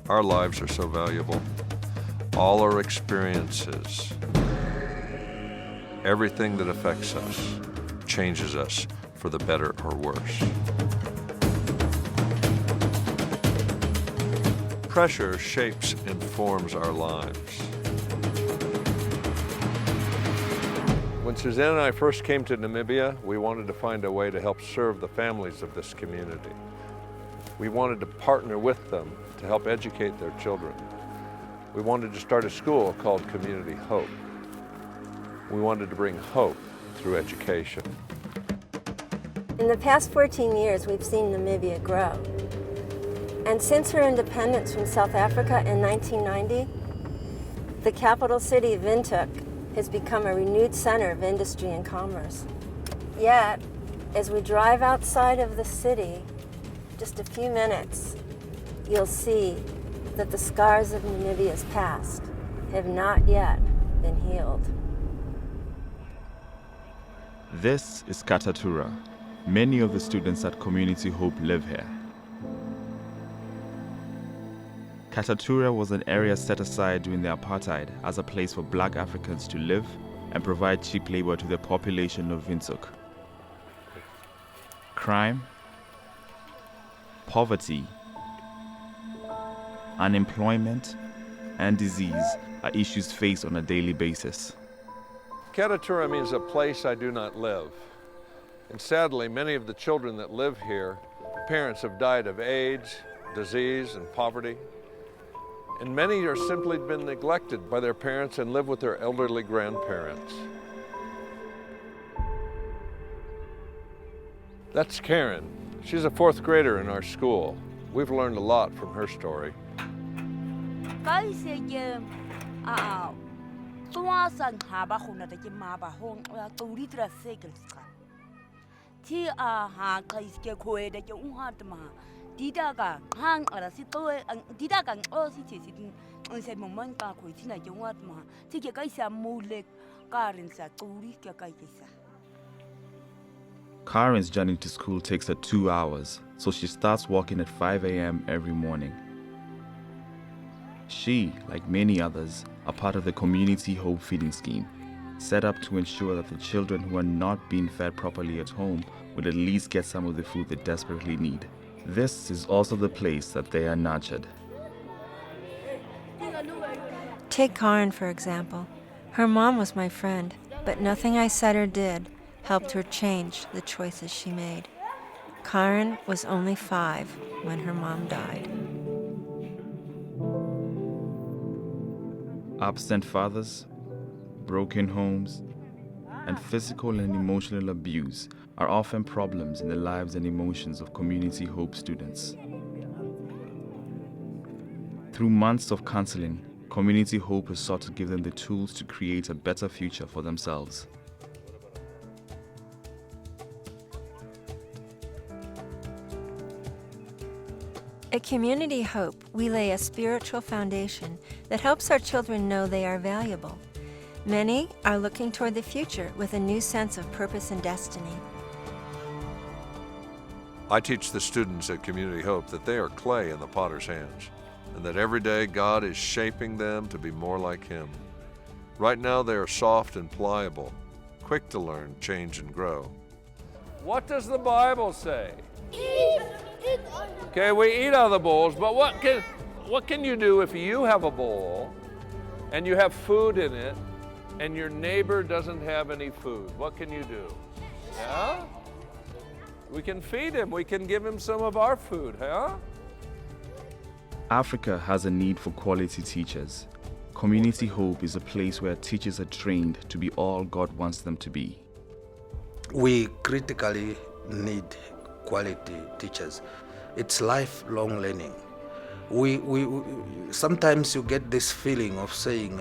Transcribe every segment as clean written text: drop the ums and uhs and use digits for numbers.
Our lives are so valuable. All our experiences, everything that affects us, changes us for the better or worse. Pressure shapes and forms our lives. When Suzanne and I first came to Namibia, we wanted to find a way to help serve the families of this community. We wanted to partner with them to help educate their children. We wanted to start a school called Community Hope. We wanted to bring hope through education. In the past 14 years, we've seen Namibia grow. And since her independence from South Africa in 1990, the capital city of Windhoek has become a renewed center of industry and commerce. Yet, as we drive outside of the city, just a few minutes, you'll see that the scars of Namibia's past have not yet been healed. This is Katatura. Many of the students at Community Hope live here. Katatura was an area set aside during the apartheid as a place for black Africans to live and provide cheap labor to the population of Windhoek. Crime, poverty, unemployment, and disease are issues faced on a daily basis. Katatura means a place I do not live. And sadly, many of the children that live here, parents have died of AIDS, disease, and poverty. And many are simply been neglected by their parents and live with their elderly grandparents. That's Karen. She's a fourth grader in our school. We've learned a lot from her story. Karen's journey to school takes her 2 hours, so she starts walking at 5 a.m. every morning. She, like many others, are part of the Community Hope feeding scheme, set up to ensure that the children who are not being fed properly at home would at least get some of the food they desperately need. This is also the place that they are nurtured. Take Karen, for example. Her mom was my friend, but nothing I said or did helped her change the choices she made. Karen was only 5 when her mom died. Absent fathers, broken homes, and physical and emotional abuse are often problems in the lives and emotions of Community Hope students. Through months of counseling, Community Hope has sought to give them the tools to create a better future for themselves. At Community Hope, we lay a spiritual foundation that helps our children know they are valuable. Many are looking toward the future with a new sense of purpose and destiny. I teach the students at Community Hope that they are clay in the potter's hands, and that every day God is shaping them to be more like Him. Right now they are soft and pliable, quick to learn, change, and grow. What does the Bible say? Eat. Okay, we eat out of the bowls, but what can you do if you have a bowl and you have food in it and your neighbor doesn't have any food? What can you do? Yeah? We can feed him. We can give him some of our food, huh? Africa has a need for quality teachers. Community Hope is a place where teachers are trained to be all God wants them to be. We critically need quality teachers. It's lifelong learning. We sometimes you get this feeling of saying,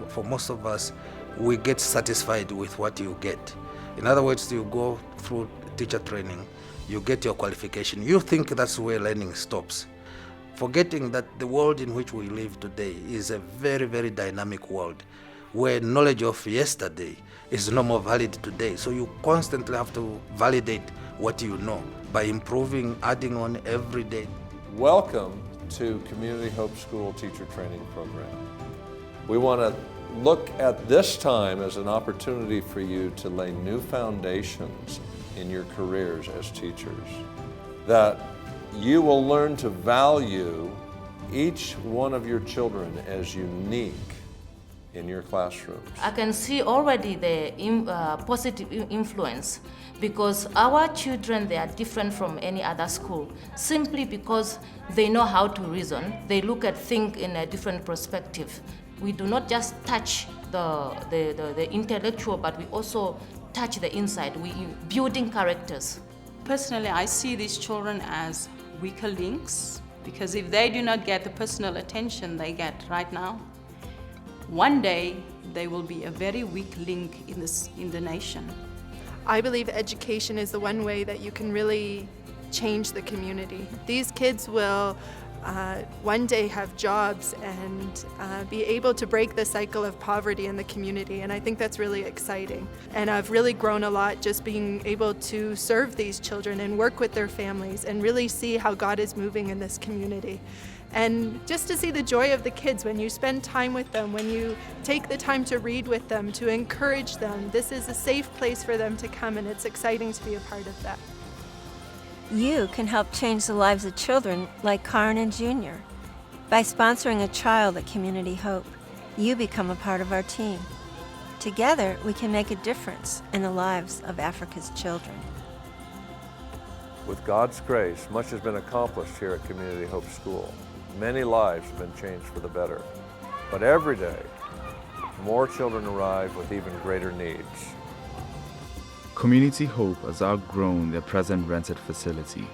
for most of us, we get satisfied with what you get. In other words, you go through teacher training, you get your qualification. You think that's where learning stops, forgetting that the world in which we live today is a very, very dynamic world where knowledge of yesterday is no more valid today. So you constantly have to validate what you know by improving, adding on every day. Welcome to Community Hope School Teacher Training Program. We want to look at this time as an opportunity for you to lay new foundations in your careers as teachers, that you will learn to value each one of your children as unique in your classrooms. I can see already the positive influence, because our children, they are different from any other school simply because they know how to reason. They look at things in a different perspective. We do not just touch the intellectual, but we also touch the inside. We building characters. Personally, I see these children as weaker links, because if they do not get the personal attention they get right now, one day they will be a very weak link in the nation. I believe education is the one way that you can really change the community. These kids will one day have jobs and be able to break the cycle of poverty in the community, and I think that's really exciting. And I've really grown a lot just being able to serve these children and work with their families and really see how God is moving in this community. And just to see the joy of the kids when you spend time with them, when you take the time to read with them, to encourage them. This is a safe place for them to come, and it's exciting to be a part of that. You can help change the lives of children like Karan Jr. By sponsoring a child at Community Hope, you become a part of our team. Together, we can make a difference in the lives of Africa's children. With God's grace, much has been accomplished here at Community Hope School. Many lives have been changed for the better. But every day, more children arrive with even greater needs. Community Hope has outgrown their present rented facility.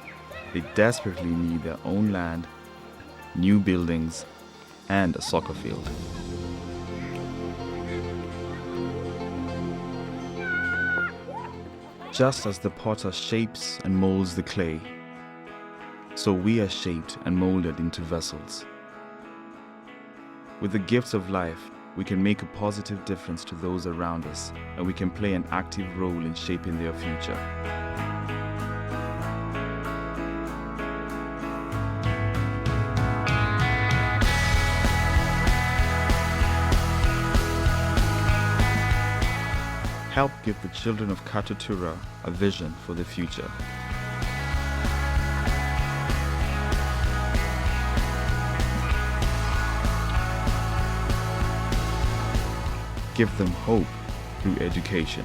They desperately need their own land, new buildings, and a soccer field. Just as the potter shapes and molds the clay, so we are shaped and molded into vessels. With the gifts of life, we can make a positive difference to those around us, and we can play an active role in shaping their future. Help give the children of Katutura a vision for the future. Give them hope through education.